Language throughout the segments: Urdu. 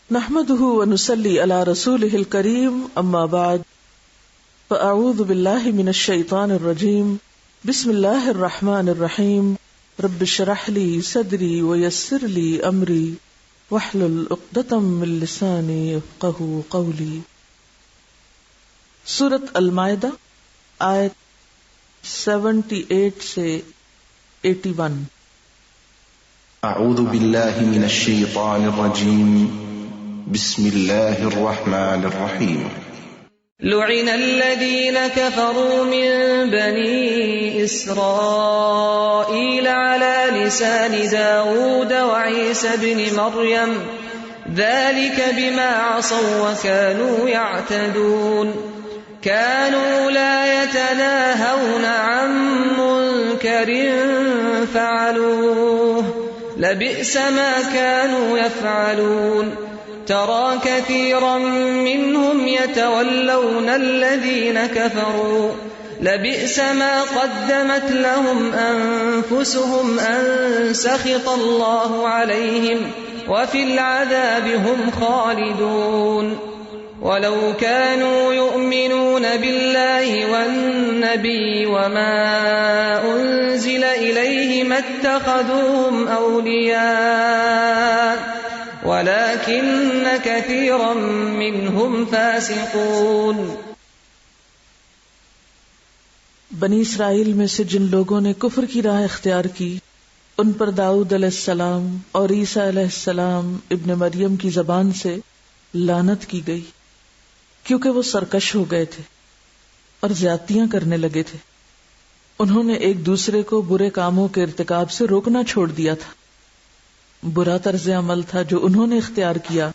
نحمده ونصلي على رسوله الكريم اما بعد فاعوذ بالله من الشيطان الرجيم بسم الله الرحمن الرحيم رب اشرح لي صدري ويسر لي امري واحلل عقدة من لساني يفقهوا قولي. سورۃ المائدہ آیت 78 سے 81. اعوذ باللہ من الشیطان الرجیم بسم اللہ الرحمن الرحیم. لعن الذين كفروا من بني إسرائيل على لسان داود وعيسى بن مريم ذلك بما عصوا وكانوا يعتدون كانوا لا يتناهون عن منكر فعلوه لبئس ما كانوا يفعلون ترى كثيرا منهم يتولون الذين كفروا لبئس ما قدمت لهم أنفسهم أن سخط الله عليهم وفي العذاب هم خالدون ولو كانوا يؤمنون بالله والنبي وما أنزل إليه ما اتخذوهم أولياء وَلَكِنَّ كَثِيرًا مِّنْهُمْ فَاسِقُونَ. بنی اسرائیل میں سے جن لوگوں نے کفر کی راہ اختیار کی ان پر داؤد علیہ السلام اور عیسیٰ علیہ السلام ابن مریم کی زبان سے لعنت کی گئی کیونکہ وہ سرکش ہو گئے تھے اور زیادتیاں کرنے لگے تھے. انہوں نے ایک دوسرے کو برے کاموں کے ارتکاب سے روکنا چھوڑ دیا تھا. برا طرز عمل تھا جو انہوں نے اختیار کیا.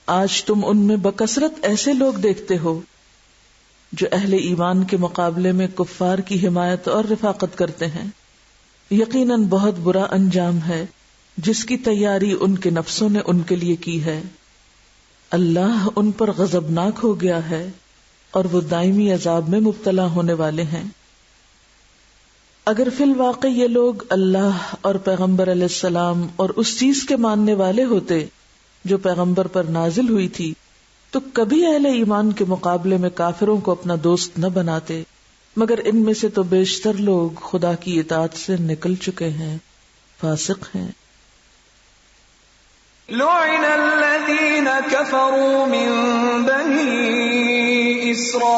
آج تم ان میں بکثرت ایسے لوگ دیکھتے ہو جو اہل ایمان کے مقابلے میں کفار کی حمایت اور رفاقت کرتے ہیں. یقیناً بہت برا انجام ہے جس کی تیاری ان کے نفسوں نے ان کے لیے کی ہے. اللہ ان پر غضبناک ہو گیا ہے اور وہ دائمی عذاب میں مبتلا ہونے والے ہیں. اگر فی الواقع یہ لوگ اللہ اور پیغمبر علیہ السلام اور اس چیز کے ماننے والے ہوتے جو پیغمبر پر نازل ہوئی تھی تو کبھی اہل ایمان کے مقابلے میں کافروں کو اپنا دوست نہ بناتے، مگر ان میں سے تو بیشتر لوگ خدا کی اطاعت سے نکل چکے ہیں، فاسق ہیں. لعن الذين كفروا من بني إسرائيل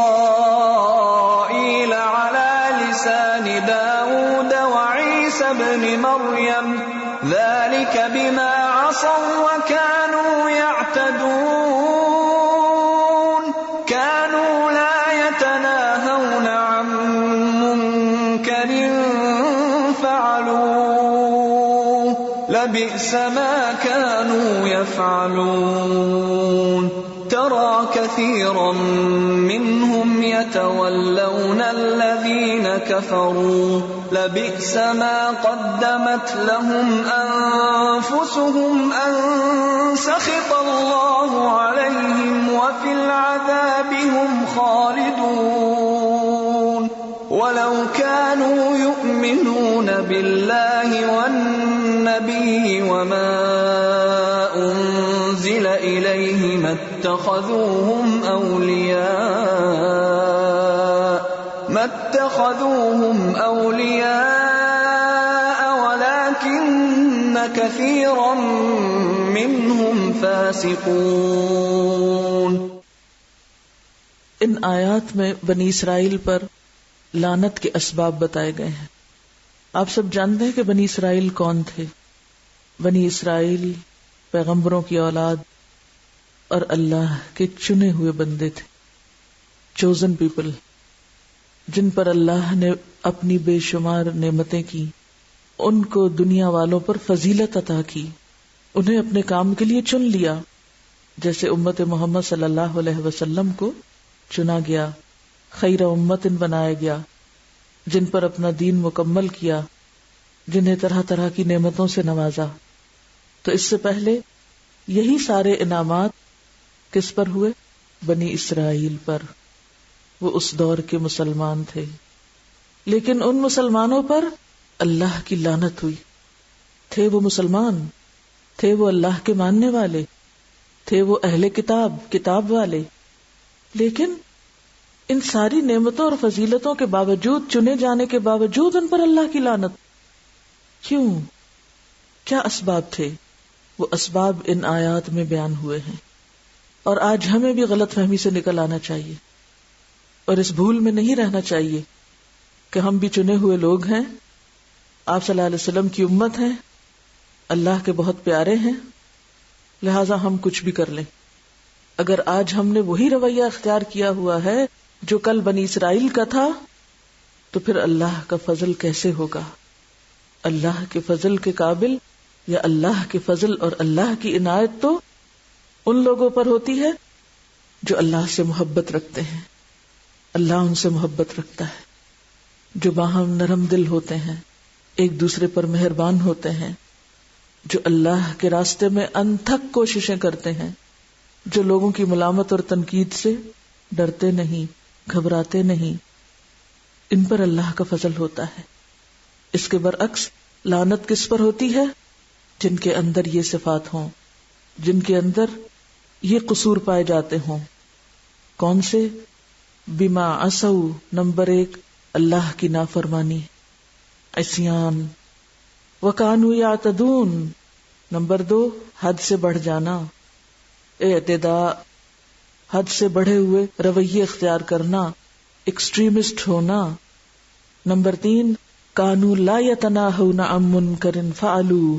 على لسان داود وعيسى بن مريم ذلك بما عصوا وكانوا يعتدون كانوا لا يتناهون عن منكر فعلوه لبئس ما كانوا يفعلون ترى كثيرا منهم يتولون الذين كفروا لبئس ما قدمت لهم أنفسهم أن سخط الله عليهم وفي العذاب هم خالدون ولو كانوا يؤمنون بالله والنبي وما أنزل إليه ما اتخذوهم أولياء ولكن كثيرا منهم فاسقون. ان آیات میں بنی اسرائیل پر لعنت کے اسباب بتائے گئے ہیں. آپ سب جانتے ہیں کہ بنی اسرائیل کون تھے. بنی اسرائیل پیغمبروں کی اولاد اور اللہ کے چنے ہوئے بندے تھے، چوزن پیپل، جن پر اللہ نے اپنی بے شمار نعمتیں کی. ان کو دنیا والوں پر فضیلت عطا کی، انہیں اپنے کام کے لیے چن لیا، جیسے امت محمد صلی اللہ علیہ وسلم کو چنا گیا، خیر امت بنایا گیا، جن پر اپنا دین مکمل کیا، جنہیں طرح طرح کی نعمتوں سے نوازا. تو اس سے پہلے یہی سارے انعامات کس پر ہوئے؟ بنی اسرائیل پر. وہ اس دور کے مسلمان تھے، لیکن ان مسلمانوں پر اللہ کی لعنت ہوئی. تھے وہ مسلمان، تھے وہ اللہ کے ماننے والے، تھے وہ اہل کتاب، کتاب والے، لیکن ان ساری نعمتوں اور فضیلتوں کے باوجود، چنے جانے کے باوجود ان پر اللہ کی لعنت کیوں؟ کیا اسباب تھے؟ وہ اسباب ان آیات میں بیان ہوئے ہیں، اور آج ہمیں بھی غلط فہمی سے نکل آنا چاہیے اور اس بھول میں نہیں رہنا چاہیے کہ ہم بھی چنے ہوئے لوگ ہیں، آپ صلی اللہ علیہ وسلم کی امت ہیں، اللہ کے بہت پیارے ہیں، لہٰذا ہم کچھ بھی کر لیں۔ اگر آج ہم نے وہی رویہ اختیار کیا ہوا ہے جو کل بنی اسرائیل کا تھا، تو پھر اللہ کا فضل کیسے ہوگا؟ اللہ کے فضل کے قابل یا اللہ کے فضل اور اللہ کی عنایت تو ان لوگوں پر ہوتی ہے جو اللہ سے محبت رکھتے ہیں، اللہ ان سے محبت رکھتا ہے، جو باہم نرم دل ہوتے ہیں، ایک دوسرے پر مہربان ہوتے ہیں، جو اللہ کے راستے میں انتھک کوششیں کرتے ہیں، جو لوگوں کی ملامت اور تنقید سے ڈرتے نہیں، گھبراتے نہیں، ان پر اللہ کا فضل ہوتا ہے۔ اس کے برعکس لعنت کس پر ہوتی ہے؟ جن کے اندر یہ صفات ہوں، جن کے اندر یہ قصور پائے جاتے ہوں۔ کون سے؟ بما عصوا، نمبر 1 اللہ کی نافرمانی، عصیان، وکانوا یعتدون، نمبر 2 حد سے بڑھ جانا، اعتداء، حد سے بڑھے ہوئے رویے اختیار کرنا، ایکسٹریمسٹ ہونا، نمبر 3 کانوا لا یتناہون عن منکر فعلوہ،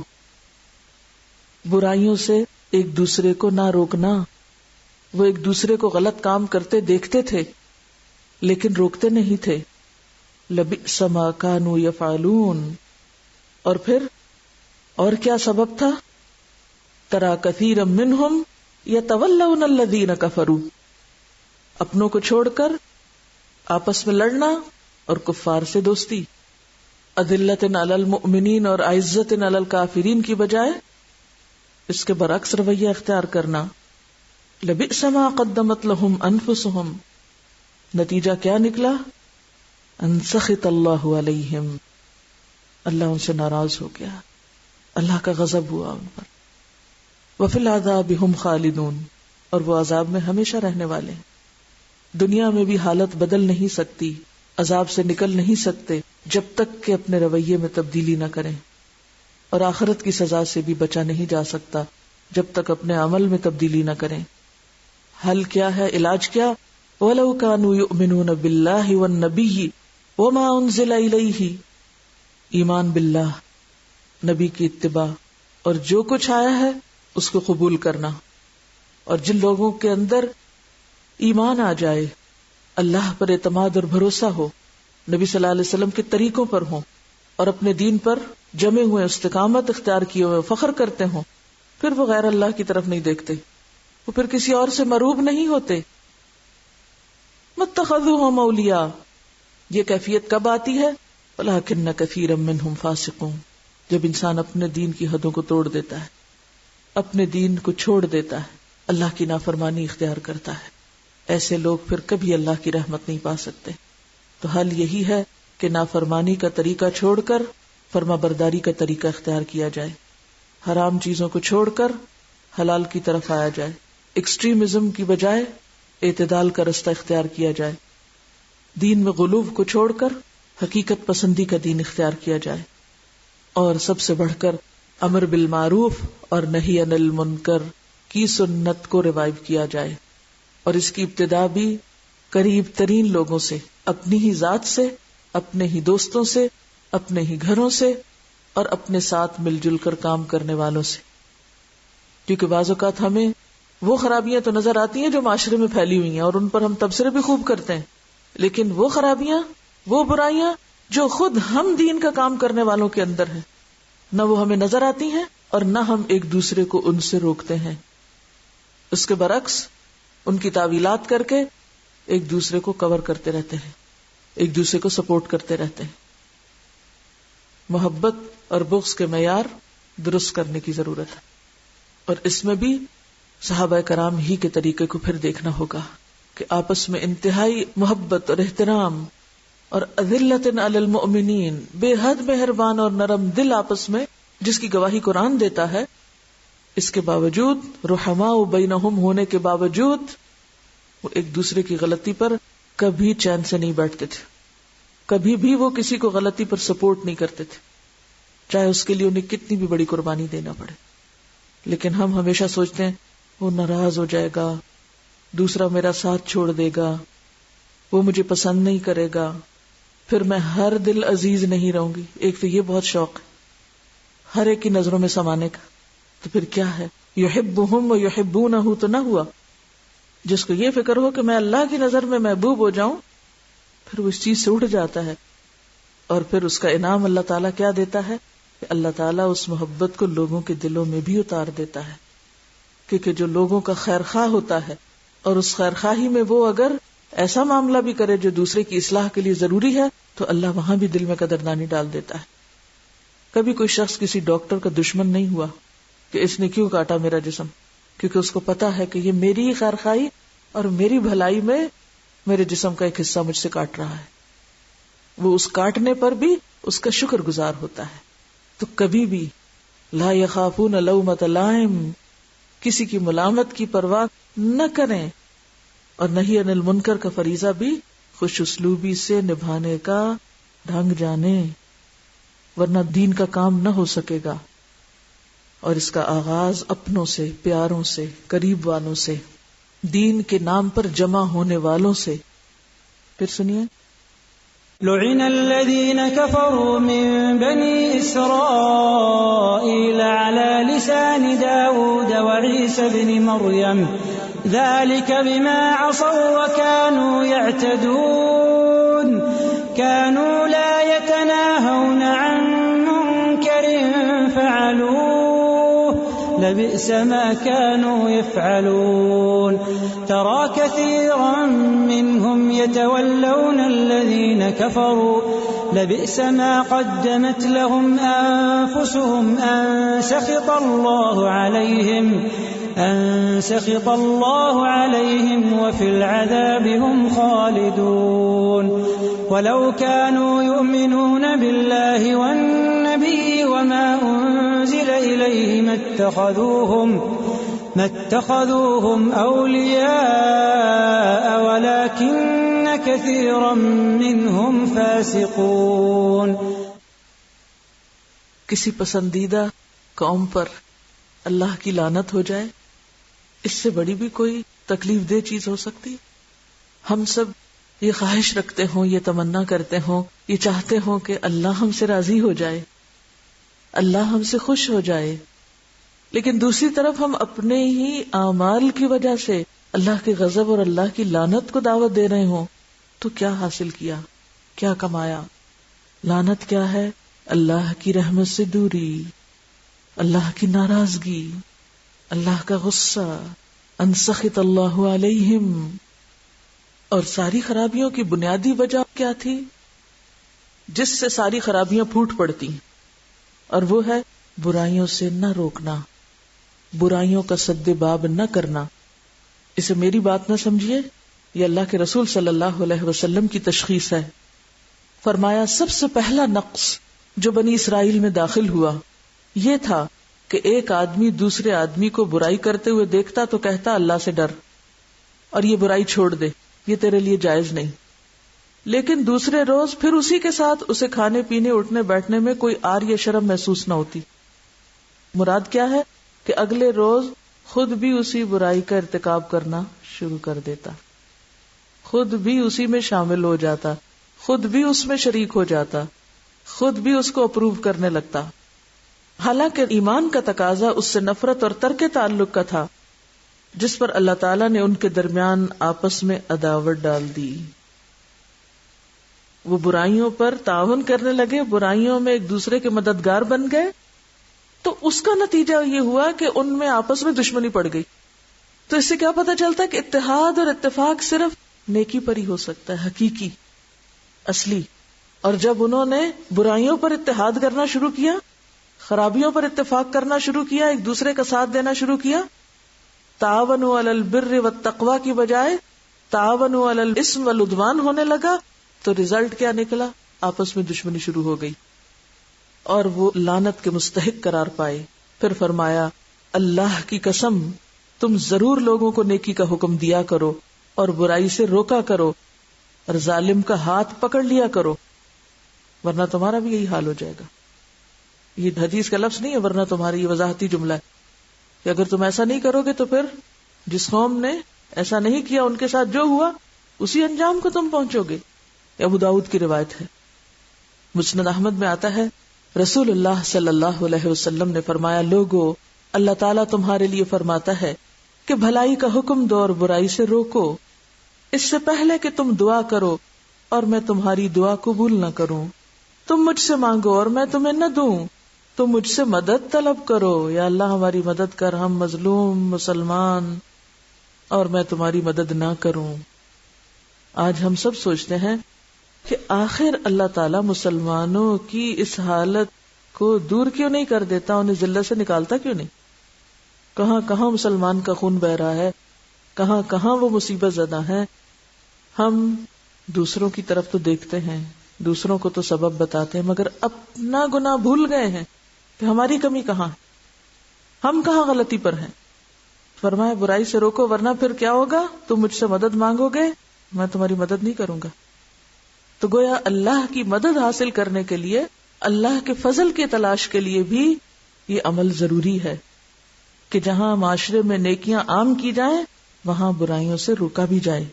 برائیوں سے ایک دوسرے کو نہ روکنا، وہ ایک دوسرے کو غلط کام کرتے دیکھتے تھے لیکن روکتے نہیں تھے۔ لبئس ما کانوا یفعلون، اور پھر اور کیا سبب تھا؟ ترى كثيرا منهم يتولون الذين كفروا، اپنوں کو چھوڑ کر آپس میں لڑنا اور کفار سے دوستی، اذلۃ علی المؤمنین اور عزت علی الکافرین کی بجائے اس کے برعکس رویہ اختیار کرنا۔ لبئس ما قدمت لهم انفسهم، نتیجہ کیا نکلا؟ ان سخط اللہ علیہم، اللہ ان سے ناراض ہو گیا، اللہ کا غضب ہوا ان پر۔ وفی العذاب ہم خالدون، اور وہ عذاب میں ہمیشہ رہنے والے ہیں۔ دنیا میں بھی حالت بدل نہیں سکتی، عذاب سے نکل نہیں سکتے جب تک کہ اپنے رویے میں تبدیلی نہ کریں، اور آخرت کی سزا سے بھی بچا نہیں جا سکتا جب تک اپنے عمل میں تبدیلی نہ کریں۔ حل کیا ہے؟ علاج کیا؟ وَلَوْ كَانُوا يُؤْمِنُونَ بِاللَّهِ وَالنَّبِيِّ وَمَا أُنزِلَ إِلَيْهِ، ایمان باللہ، نبی کی اتباع اور جو کچھ آیا ہے اس کو قبول کرنا، اور جن لوگوں کے اندر ایمان آ جائے، اللہ پر اعتماد اور بھروسہ ہو، نبی صلی اللہ علیہ وسلم کے طریقوں پر ہوں اور اپنے دین پر جمے ہوئے استقامت اختیار کیے ہوئے فخر کرتے ہوں، پھر وہ غیر اللہ کی طرف نہیں دیکھتے، وہ پھر کسی اور سے مروب نہیں ہوتے۔ متخذوہم اولیاء، یہ کیفیت کب آتی ہے؟ ولکن کثیرا منہم فاسقون، جب انسان اپنے دین کی حدوں کو توڑ دیتا ہے، اپنے دین کو چھوڑ دیتا ہے، اللہ کی نافرمانی اختیار کرتا ہے، ایسے لوگ پھر کبھی اللہ کی رحمت نہیں پا سکتے۔ تو حل یہی ہے کہ نافرمانی کا طریقہ چھوڑ کر فرما برداری کا طریقہ اختیار کیا جائے، حرام چیزوں کو چھوڑ کر حلال کی طرف آیا جائے، ایکسٹریمزم کی بجائے اعتدال کا رستہ اختیار کیا جائے، دین میں غلو کو چھوڑ کر حقیقت پسندی کا دین اختیار کیا جائے، اور سب سے بڑھ کر امر بالمعروف اور نہی عن المنکر کی سنت کو ریوائیو کیا جائے، اور اس کی ابتدا بھی قریب ترین لوگوں سے، اپنی ہی ذات سے، اپنے ہی دوستوں سے، اپنے ہی گھروں سے، اور اپنے ساتھ مل جل کر کام کرنے والوں سے، کیونکہ بعض اوقات ہمیں وہ خرابیاں تو نظر آتی ہیں جو معاشرے میں پھیلی ہوئی ہیں اور ان پر ہم تبصرے بھی خوب کرتے ہیں، لیکن وہ خرابیاں، وہ برائیاں جو خود ہم دین کا کام کرنے والوں کے اندر ہیں، نہ وہ ہمیں نظر آتی ہیں اور نہ ہم ایک دوسرے کو ان سے روکتے ہیں، اس کے برعکس ان کی تعویلات کر کے ایک دوسرے کو کور کرتے رہتے ہیں، ایک دوسرے کو سپورٹ کرتے رہتے ہیں۔ محبت اور بغض کے معیار درست کرنے کی ضرورت ہے، اور اس میں بھی صحابہ کرام ہی کے طریقے کو پھر دیکھنا ہوگا کہ آپس میں انتہائی محبت اور احترام اور اذلۃ علی المؤمنین، بے حد مہربان اور نرم دل آپس میں، جس کی گواہی قرآن دیتا ہے اس کے باوجود رحماء بینہم ہونے کے باوجود وہ ایک دوسرے کی غلطی پر کبھی چین سے نہیں بیٹھتے تھے، کبھی بھی وہ کسی کو غلطی پر سپورٹ نہیں کرتے تھے، چاہے اس کے لیے انہیں کتنی بھی بڑی قربانی دینا پڑے. لیکن ہم ہمیشہ سوچتے ہیں وہ ناراض ہو جائے گا، دوسرا میرا ساتھ چھوڑ دے گا، وہ مجھے پسند نہیں کرے گا، پھر میں ہر دل عزیز نہیں رہوں گی. ایک تو یہ بہت شوق ہے ہر ایک کی نظروں میں سمانے کا. تو پھر کیا ہے، یحبہم و یحبونہ تو نہ ہوا. جس کو یہ فکر ہو کہ میں اللہ کی نظر میں محبوب ہو جاؤں، پھر وہ اس چیز سے اٹھ جاتا ہے. اور پھر اس کا انعام اللہ تعالیٰ کیا دیتا ہے کہ اللہ تعالیٰ اس محبت کو لوگوں کے دلوں میں بھی اتار دیتا ہے. کیونکہ جو لوگوں کا خیر خواہ ہوتا ہے اور اس خیر خواہی میں وہ اگر ایسا معاملہ بھی کرے جو دوسرے کی اصلاح کے لیے ضروری ہے، تو اللہ وہاں بھی دل میں قدردانی ڈال دیتا ہے. کبھی کوئی شخص کسی ڈاکٹر کا دشمن نہیں ہوا کہ اس نے کیوں کاٹا میرا جسم، کیونکہ اس کو پتا ہے کہ یہ میری ہی خیر خواہی اور میری بھلائی میں میرے جسم کا ایک حصہ مجھ سے کاٹ رہا ہے. وہ اس کاٹنے پر بھی اس کا شکر گزار ہوتا ہے. تو کبھی بھی لا یخافون لومۃ لائم، کسی کی ملامت کی پرواہ نہ کریں، اور نہی عن المنکر کا فریضہ بھی خوش اسلوبی سے نبھانے کا ڈھنگ جانے، ورنہ دین کا کام نہ ہو سکے گا. اور اس کا آغاز اپنوں سے، پیاروں سے، قریب والوں سے، دین کے نام پر جمع ہونے والوں سے. پھر سنیے، لعن الذين كفروا من بني إسرائيل على لسان داود وعيسى بن مريم ذلك بما عصوا وكانوا يعتدون كانوا لا يتناهون عن منكر فعلوه لبئس ما كانوا يفعلون ترى كثيرا منهم يتولون الذين كفروا لبئس ما قدمت لهم أنفسهم أن سخط الله عليهم وفي العذاب هم خالدون ولو كانوا يؤمنون بالله والنبي وما أنزل إليه ما اتخذوهم أولياء ولكن كثيرا منهم فاسقون. کسی پسندیدہ قوم پر اللہ کی لعنت ہو جائے، اس سے بڑی بھی کوئی تکلیف دہ چیز ہو سکتی؟ ہم سب یہ خواہش رکھتے ہوں، یہ تمنا کرتے ہوں، یہ چاہتے ہوں کہ اللہ ہم سے راضی ہو جائے، اللہ ہم سے خوش ہو جائے، لیکن دوسری طرف ہم اپنے ہی اعمال کی وجہ سے اللہ کے غضب اور اللہ کی لعنت کو دعوت دے رہے ہوں، تو کیا حاصل کیا، کیا کمایا؟ لعنت کیا ہے؟ اللہ کی رحمت سے دوری، اللہ کی ناراضگی، اللہ کا غصہ، ان سخط اللہ علیہم. اور ساری خرابیوں کی بنیادی وجہ کیا تھی جس سے ساری خرابیاں پھوٹ پڑتی؟ اور وہ ہے برائیوں سے نہ روکنا، برائیوں کا سد باب نہ کرنا. اسے میری بات نہ سمجھیے، یہ اللہ کے رسول صلی اللہ علیہ وسلم کی تشخیص ہے. فرمایا سب سے پہلا نقص جو بنی اسرائیل میں داخل ہوا یہ تھا کہ ایک آدمی دوسرے آدمی کو برائی کرتے ہوئے دیکھتا تو کہتا اللہ سے ڈر اور یہ برائی چھوڑ دے، یہ تیرے لیے جائز نہیں. لیکن دوسرے روز پھر اسی کے ساتھ اسے کھانے پینے اٹھنے بیٹھنے میں کوئی آر یا شرم محسوس نہ ہوتی. مراد کیا ہے کہ اگلے روز خود بھی اسی برائی کا ارتکاب کرنا شروع کر دیتا، خود بھی اسی میں شامل ہو جاتا، خود بھی اس میں شریک ہو جاتا، خود بھی اس کو اپروو کرنے لگتا. حالانکہ ایمان کا تقاضا اس سے نفرت اور ترک تعلق کا تھا، جس پر اللہ تعالیٰ نے ان کے درمیان آپس میں عداوت ڈال دی. وہ برائیوں پر تعاون کرنے لگے، برائیوں میں ایک دوسرے کے مددگار بن گئے، تو اس کا نتیجہ یہ ہوا کہ ان میں آپس میں دشمنی پڑ گئی. تو اس سے کیا پتہ چلتا ہے کہ اتحاد اور اتفاق صرف نیکی پر ہی ہو سکتا ہے، حقیقی، اصلی. اور جب انہوں نے برائیوں پر اتحاد کرنا شروع کیا، خرابیوں پر اتفاق کرنا شروع کیا، ایک دوسرے کا ساتھ دینا شروع کیا، تعاونوا علی البر والتقوی کی بجائے تعاونوا علی الاثم والعدوان ہونے لگا، تو رزلٹ کیا نکلا؟ آپس میں دشمنی شروع ہو گئی اور وہ لعنت کے مستحق قرار پائے. پھر فرمایا اللہ کی قسم تم ضرور لوگوں کو نیکی کا حکم دیا کرو اور برائی سے روکا کرو اور ظالم کا ہاتھ پکڑ لیا کرو، ورنہ تمہارا بھی یہی حال ہو جائے گا. یہ حدیث کا لفظ نہیں ہے ورنہ تمہاری، یہ وضاحتی جملہ ہے کہ اگر تم ایسا نہیں کرو گے تو پھر جس قوم نے ایسا نہیں کیا ان کے ساتھ جو ہوا اسی انجام کو تم پہنچو گے. ابو داؤد کی روایت ہے. مسند احمد میں آتا ہے رسول اللہ صلی اللہ علیہ وسلم نے فرمایا، لوگو اللہ تعالیٰ تمہارے لیے فرماتا ہے کہ بھلائی کا حکم دو اور برائی سے روکو، اس سے پہلے کہ تم دعا کرو اور میں تمہاری دعا قبول نہ کروں. تم مجھ سے مانگو اور میں تمہیں نہ دوں. تم مجھ سے مدد طلب کرو، یا اللہ ہماری مدد کر، ہم مظلوم مسلمان، اور میں تمہاری مدد نہ کروں. آج ہم سب سوچتے ہیں کہ آخر اللہ تعالیٰ مسلمانوں کی اس حالت کو دور کیوں نہیں کر دیتا، انہیں ذلت سے نکالتا کیوں نہیں؟ کہاں کہاں مسلمان کا خون بہ رہا ہے، کہاں کہاں وہ مصیبت زدہ ہیں. ہم دوسروں کی طرف تو دیکھتے ہیں، دوسروں کو تو سبب بتاتے ہیں، مگر اپنا گناہ بھول گئے ہیں کہ ہماری کمی کہاں ہے، ہم کہاں غلطی پر ہیں. فرمایا برائی سے روکو ورنہ پھر کیا ہوگا، تم مجھ سے مدد مانگو گے میں تمہاری مدد نہیں کروں گا. تو گویا اللہ کی مدد حاصل کرنے کے لیے، اللہ کے فضل کی تلاش کے لیے بھی یہ عمل ضروری ہے کہ جہاں معاشرے میں نیکیاں عام کی جائیں وہاں برائیوں سے روکا بھی جائے،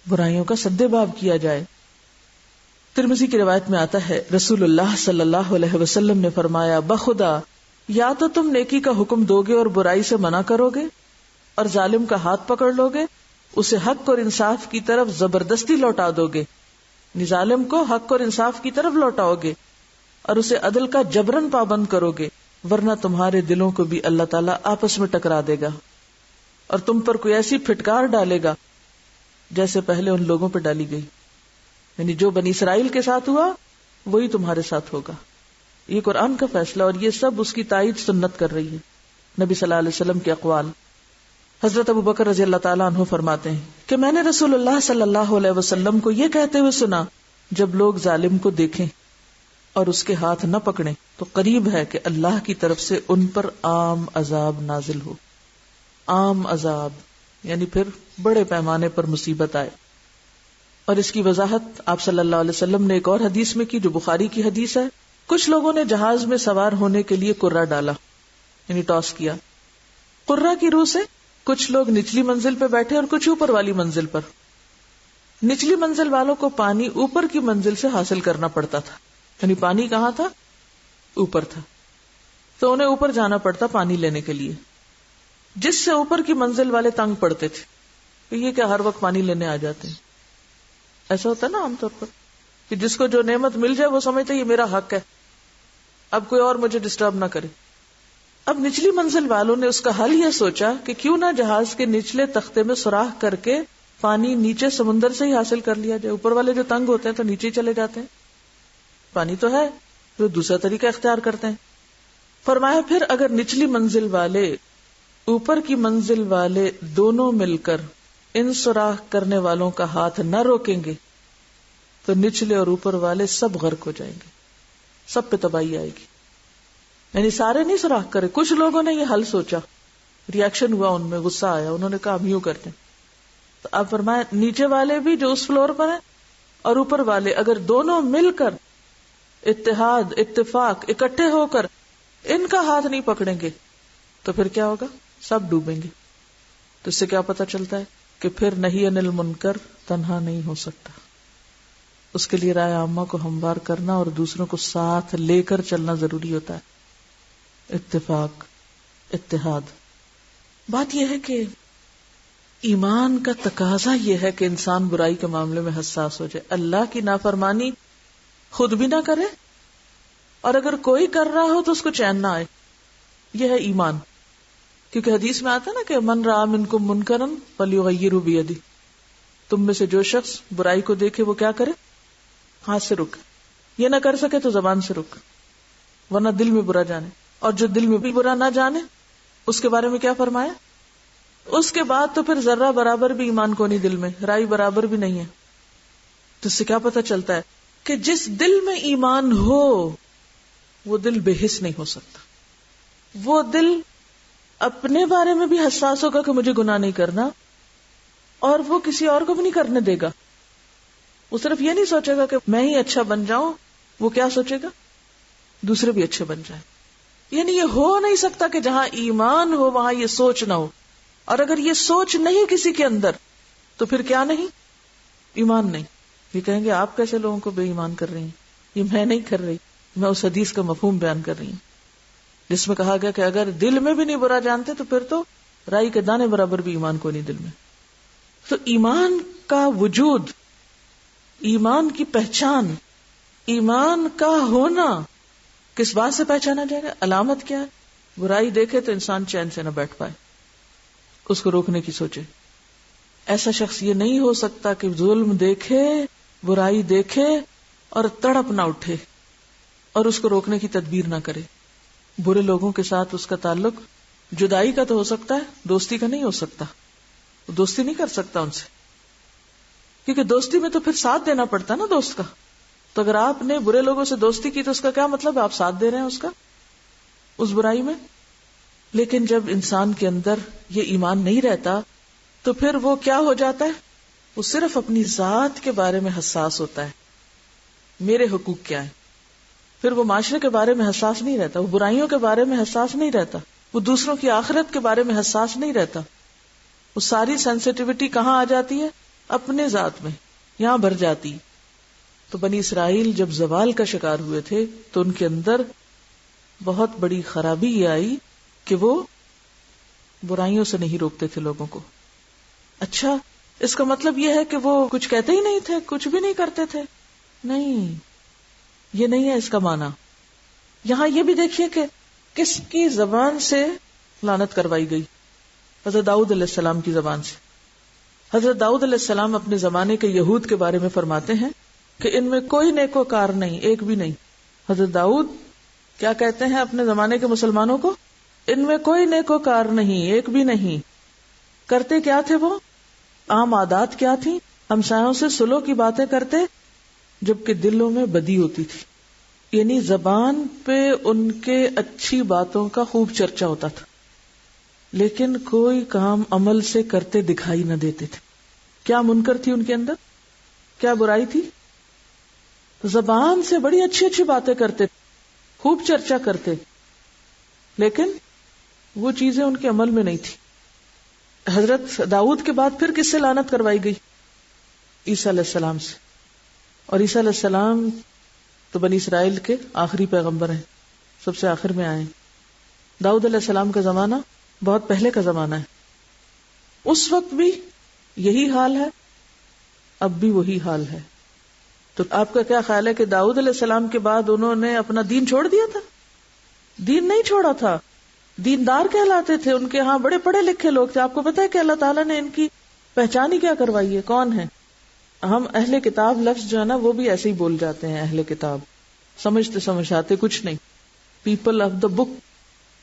برائیوں کا سدباب کیا جائے. ترمذی کی روایت میں آتا ہے رسول اللہ صلی اللہ علیہ وسلم نے فرمایا، بخدا یا تو تم نیکی کا حکم دو گے اور برائی سے منع کرو گے اور ظالم کا ہاتھ پکڑ لو گے، اسے حق اور انصاف کی طرف زبردستی لوٹا دو گے، ظالم کو حق اور انصاف کی طرف لوٹاؤ گے اور اسے عدل کا جبرن پابند کرو گے، ورنہ تمہارے دلوں کو بھی اللہ تعالیٰ آپس میں ٹکرا دے گا اور تم پر کوئی ایسی پھٹکار ڈالے گا جیسے پہلے ان لوگوں پہ ڈالی گئی. یعنی جو بنی اسرائیل کے ساتھ ہوا وہی تمہارے ساتھ ہوگا. یہ قرآن کا فیصلہ اور یہ سب اس کی تائید سنت کر رہی ہے، نبی صلی اللہ علیہ وسلم کے اقوال. حضرت ابو بکر رضی اللہ تعالیٰ عنہ فرماتے ہیں کہ میں نے رسول اللہ صلی اللہ علیہ وسلم کو یہ کہتے ہوئے سنا، جب لوگ ظالم کو دیکھیں اور اس کے ہاتھ نہ پکڑیں تو قریب ہے کہ اللہ کی طرف سے ان پر عام عذاب نازل ہو. عام عذاب یعنی پھر بڑے پیمانے پر مصیبت آئے. اور اس کی وضاحت آپ صلی اللہ علیہ وسلم نے ایک اور حدیث میں کی جو بخاری کی حدیث ہے. کچھ لوگوں نے جہاز میں سوار ہونے کے لیے قرہ ڈالا، یعنی ٹاس کیا. قرہ کی روح سے کچھ لوگ نچلی منزل پہ بیٹھے اور کچھ اوپر والی منزل پر. نچلی منزل والوں کو پانی اوپر کی منزل سے حاصل کرنا پڑتا تھا، یعنی پانی کہاں تھا؟ اوپر تھا، تو انہیں اوپر جانا پڑتا پانی لینے کے لیے، جس سے اوپر کی منزل والے تنگ پڑتے تھے کہ یہ کیا ہر وقت پانی لینے آ جاتے ہیں. ایسا ہوتا ہے نا عام طور پر کہ جس کو جو نعمت مل جائے وہ سمجھتا ہے یہ میرا حق ہے، اب کوئی اور مجھے ڈسٹرب نہ کرے. اب نچلی منزل والوں نے اس کا حل یہ سوچا کہ کیوں نہ جہاز کے نچلے تختے میں سوراخ کر کے پانی نیچے سمندر سے ہی حاصل کر لیا جائے. اوپر والے جو تنگ ہوتے ہیں تو نیچے چلے جاتے ہیں، پانی تو ہے، تو دوسرا طریقہ اختیار کرتے ہیں. فرمایا پھر اگر نچلی منزل والے اوپر کی منزل والے دونوں مل کر ان سوراخ کرنے والوں کا ہاتھ نہ روکیں گے تو نچلے اور اوپر والے سب غرق ہو جائیں گے، سب پہ تباہی آئے گی. یعنی سارے نہیں سوراخ کرے، کچھ لوگوں نے یہ حل سوچا، ریاکشن ہوا ان میں، غصہ آیا، انہوں نے کہا ہم یوں کرتے ہیں. تو آپ فرمایا نیچے والے بھی جو اس فلور پر ہیں اور اوپر والے اگر دونوں مل کر اتحاد اتفاق اکٹھے ہو کر ان کا ہاتھ نہیں پکڑیں گے تو پھر کیا ہوگا؟ سب ڈوبیں گے. تو اس سے کیا پتہ چلتا ہے کہ پھر نہی عن المنکر تنہا نہیں ہو سکتا. اس کے لیے رائے عامہ کو ہموار کرنا اور دوسروں کو ساتھ لے کر چلنا ضروری ہوتا ہے. اتفاق اتحاد. بات یہ ہے کہ ایمان کا تقاضا یہ ہے کہ انسان برائی کے معاملے میں حساس ہو جائے، اللہ کی نافرمانی خود بھی نہ کرے اور اگر کوئی کر رہا ہو تو اس کو چین نہ آئے. یہ ہے ایمان. کیونکہ حدیث میں آتا ہے نا کہ من رأى منکم منکرا فلیغیرہ بیدہ، تم میں سے جو شخص برائی کو دیکھے وہ کیا کرے؟ ہاتھ سے رک. یہ نہ کر سکے تو زبان سے رک، ورنہ دل میں برا جانے. اور جو دل میں بھی برا نہ جانے اس کے بارے میں کیا فرمایا؟ اس کے بعد تو پھر ذرہ برابر بھی ایمان کو نہیں، دل میں رائی برابر بھی نہیں ہے. تو اس سے کیا پتہ چلتا ہے کہ جس دل میں ایمان ہو وہ دل بے حس نہیں ہو سکتا. وہ دل اپنے بارے میں بھی حساس ہوگا کہ مجھے گناہ نہیں کرنا، اور وہ کسی اور کو بھی نہیں کرنے دے گا. وہ صرف یہ نہیں سوچے گا کہ میں ہی اچھا بن جاؤں، وہ کیا سوچے گا؟ دوسرے بھی اچھے بن جائیں. یعنی یہ ہو نہیں سکتا کہ جہاں ایمان ہو وہاں یہ سوچ نہ ہو، اور اگر یہ سوچ نہیں کسی کے اندر تو پھر کیا نہیں؟ ایمان نہیں. یہ کہیں گے آپ کیسے لوگوں کو بے ایمان کر رہی ہیں؟ یہ میں نہیں کر رہی، میں اس حدیث کا مفہوم بیان کر رہی ہوں جس میں کہا گیا کہ اگر دل میں بھی نہیں برا جانتے تو پھر تو رائی کے دانے برابر بھی ایمان کو نہیں دل میں. تو ایمان کا وجود، ایمان کی پہچان، ایمان کا ہونا کس بات سے پہچانا جائے گا؟ علامت کیا ہے؟ برائی دیکھے تو انسان چین سے نہ بیٹھ پائے، اس کو روکنے کی سوچے. ایسا شخص یہ نہیں ہو سکتا کہ ظلم دیکھے، برائی دیکھے اور تڑپ نہ اٹھے اور اس کو روکنے کی تدبیر نہ کرے. برے لوگوں کے ساتھ اس کا تعلق جدائی کا تو ہو سکتا ہے، دوستی کا نہیں ہو سکتا. دوستی نہیں کر سکتا ان سے، کیونکہ دوستی میں تو پھر ساتھ دینا پڑتا نا دوست کا. تو اگر آپ نے برے لوگوں سے دوستی کی تو اس کا کیا مطلب ہے؟ آپ ساتھ دے رہے ہیں اس کا، اس برائی میں. لیکن جب انسان کے اندر یہ ایمان نہیں رہتا تو پھر وہ کیا ہو جاتا ہے؟ وہ صرف اپنی ذات کے بارے میں حساس ہوتا ہے، میرے حقوق کیا ہیں. پھر وہ معاشرے کے بارے میں حساس نہیں رہتا، وہ برائیوں کے بارے میں حساس نہیں رہتا، وہ دوسروں کی آخرت کے بارے میں حساس نہیں رہتا. وہ ساری سینسٹیوٹی کہاں آ جاتی ہے؟ اپنے ذات میں، یہاں بھر جاتی. تو بنی اسرائیل جب زوال کا شکار ہوئے تھے تو ان کے اندر بہت بڑی خرابی یہ آئی کہ وہ برائیوں سے نہیں روکتے تھے لوگوں کو. اچھا، اس کا مطلب یہ ہے کہ وہ کچھ کہتے ہی نہیں تھے، کچھ بھی نہیں کرتے تھے؟ نہیں، یہ نہیں ہے اس کا معنی. یہاں یہ بھی دیکھیے کہ کس کی زبان سے لعنت کروائی گئی؟ حضرت داؤد علیہ السلام کی زبان سے. حضرت داؤد علیہ السلام اپنے زمانے کے یہود کے بارے میں فرماتے ہیں کہ ان میں کوئی نیکوکار نہیں، ایک بھی نہیں. حضرت داؤد کیا کہتے ہیں اپنے زمانے کے مسلمانوں کو؟ ان میں کوئی نیکوکار نہیں، ایک بھی نہیں. کرتے کیا تھے وہ؟ عام عادات کیا تھی؟ ہمسایوں سے صلح کی باتیں کرتے جبکہ دلوں میں بدی ہوتی تھی. یعنی زبان پہ ان کے اچھی باتوں کا خوب چرچا ہوتا تھا لیکن کوئی کام عمل سے کرتے دکھائی نہ دیتے تھے. کیا منکر تھی ان کے اندر؟ کیا برائی تھی؟ زبان سے بڑی اچھی اچھی باتیں کرتے، خوب چرچا کرتے، لیکن وہ چیزیں ان کے عمل میں نہیں تھی. حضرت داؤد کے بعد پھر کس سے لعنت کروائی گئی؟ عیسیٰ علیہ السلام سے. اور عیسیٰ علیہ السلام تو بنی اسرائیل کے آخری پیغمبر ہیں، سب سے آخر میں آئے. داؤد علیہ السلام کا زمانہ بہت پہلے کا زمانہ ہے. اس وقت بھی یہی حال ہے، اب بھی وہی حال ہے. تو آپ کا کیا خیال ہے کہ داؤد علیہ السلام کے بعد انہوں نے اپنا دین چھوڑ دیا تھا؟ دین نہیں چھوڑا تھا، دیندار کہلاتے تھے. ان کے ہاں بڑے پڑھے لکھے لوگ تھے. آپ کو پتا ہے کہ اللہ تعالیٰ نے ان کی پہچان ہی کیا کروائی ہے؟ کون ہے؟ ہم اہل کتاب لفظ جو ہے نا وہ بھی ایسے ہی بول جاتے ہیں، اہل کتاب سمجھتے سمجھاتے کچھ نہیں. پیپل آف دا بک،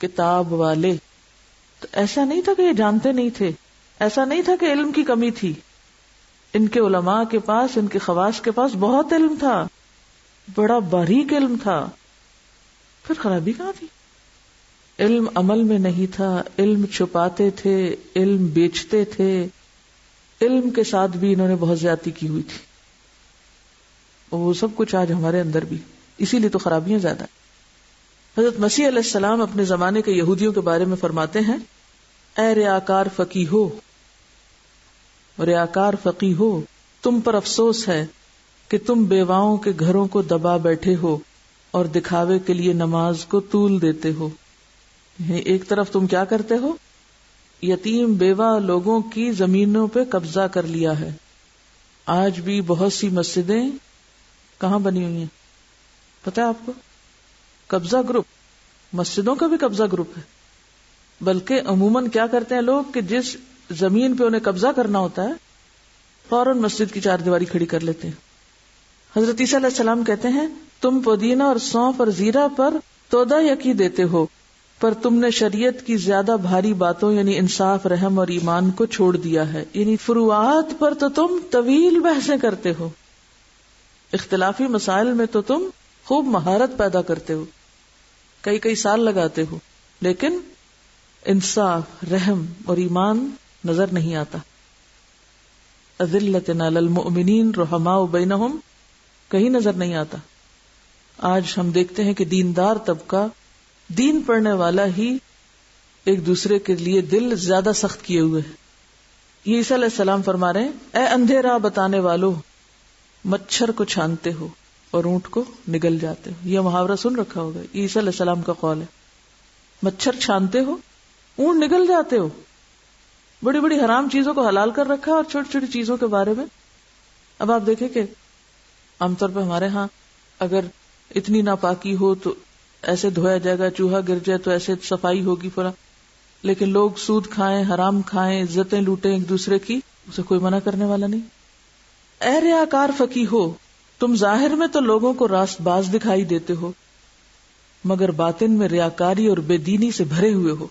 کتاب والے. تو ایسا نہیں تھا کہ یہ جانتے نہیں تھے، ایسا نہیں تھا کہ علم کی کمی تھی. ان کے علماء کے پاس، ان کے خواص کے پاس بہت علم تھا، بڑا باریک علم تھا. پھر خرابی کہاں تھی؟ علم عمل میں نہیں تھا، علم چھپاتے تھے، علم بیچتے تھے. علم کے ساتھ بھی انہوں نے بہت زیادتی کی ہوئی تھی. وہ سب کچھ آج ہمارے اندر بھی، اسی لیے تو خرابیاں زیادہ. حضرت مسیح علیہ السلام اپنے زمانے کے یہودیوں کے بارے میں فرماتے ہیں، اے ریاکار فقیہ ہو، ریاکار فقیہ ہو، تم پر افسوس ہے کہ تم بیواؤں کے گھروں کو دبا بیٹھے ہو اور دکھاوے کے لیے نماز کو طول دیتے ہو. ایک طرف تم کیا کرتے ہو؟ یتیم بیوہ لوگوں کی زمینوں پہ قبضہ کر لیا ہے. آج بھی بہت سی مسجدیں کہاں بنی ہوئی ہیں پتہ ہے آپ کو؟ قبضہ گروپ. مسجدوں کا بھی قبضہ گروپ ہے. بلکہ عموماً کیا کرتے ہیں لوگ کہ جس زمین پہ انہیں قبضہ کرنا ہوتا ہے فوراً مسجد کی چار دیواری کھڑی کر لیتے ہیں. حضرت عیسیٰ علیہ السلام کہتے ہیں، تم پودینہ اور سونف اور زیرہ پر تودا یقی دیتے ہو، پر تم نے شریعت کی زیادہ بھاری باتوں یعنی انصاف، رحم اور ایمان کو چھوڑ دیا ہے. یعنی فروعات پر تو تم طویل بحثیں کرتے ہو، اختلافی مسائل میں تو تم خوب مہارت پیدا کرتے ہو، کئی کئی سال لگاتے ہو، لیکن انصاف، رحم اور ایمان نظر نہیں آتا. اذلۃ علی المؤمنین رحماء بینہم کہیں نظر نہیں آتا. آج ہم دیکھتے ہیں کہ دیندار طبقہ، دین پڑھنے والا ہی ایک دوسرے کے لیے دل زیادہ سخت کیے ہوئے ہیں. یہ عیسیٰ علیہ السلام فرما رہے ہیں، اے اندھے راہ بتانے والو، مچھر کو چھانتے ہو اور اونٹ کو نگل جاتے ہو. یہ محاورہ سن رکھا ہوگا، یہ عیسیٰ علیہ السلام کا قول ہے. مچھر چھانتے ہو، اونٹ نگل جاتے ہو. بڑی بڑی حرام چیزوں کو حلال کر رکھا اور چھوٹی چھوٹی چیزوں کے بارے میں. اب آپ دیکھیں کہ عام طور پہ ہمارے ہاں اگر اتنی ناپاکی ہو تو ایسے دھویا جائے گا، چوہا گر جائے تو ایسے صفائی ہوگی فلاں. لیکن لوگ سود کھائیں، حرام کھائیں، عزتیں لوٹیں ایک دوسرے کی، اسے کوئی منع کرنے والا نہیں. اے ریاکار فقیہ ہو، تم ظاہر میں تو لوگوں کو راست باز دکھائی دیتے ہو مگر باطن میں ریاکاری اور بے دینی سے بھرے ہوئے ہو،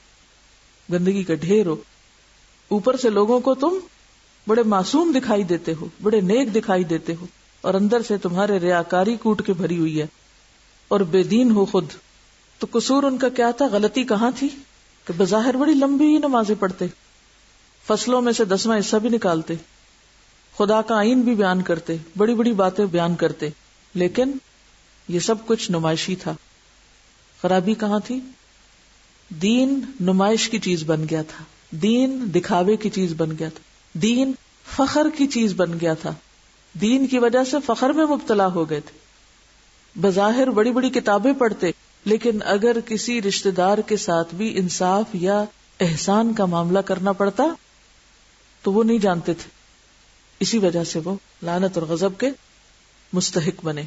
گندگی کا ڈھیر ہو. اوپر سے لوگوں کو تم بڑے معصوم دکھائی دیتے ہو، بڑے نیک دکھائی دیتے ہو، اور اندر سے تمہارے ریاکاری کوٹ کے بھری ہوئی ہے اور بے دین ہو خود. تو قصور ان کا کیا تھا، غلطی کہاں تھی کہ بظاہر بڑی لمبی ہی نمازیں پڑھتے، فصلوں میں سے 10واں حصہ بھی نکالتے، خدا کا آئین بھی بیان کرتے، بڑی بڑی باتیں بیان کرتے، لیکن یہ سب کچھ نمائشی تھا. خرابی کہاں تھی؟ دین نمائش کی چیز بن گیا تھا، دین دکھاوے کی چیز بن گیا تھا، دین فخر کی چیز بن گیا تھا. دین کی وجہ سے فخر میں مبتلا ہو گئے تھے. بظاہر بڑی بڑی کتابیں پڑھتے، لیکن اگر کسی رشتہ دار کے ساتھ بھی انصاف یا احسان کا معاملہ کرنا پڑتا تو وہ نہیں جانتے تھے. اسی وجہ سے وہ لعنت اور غضب کے مستحق بنے.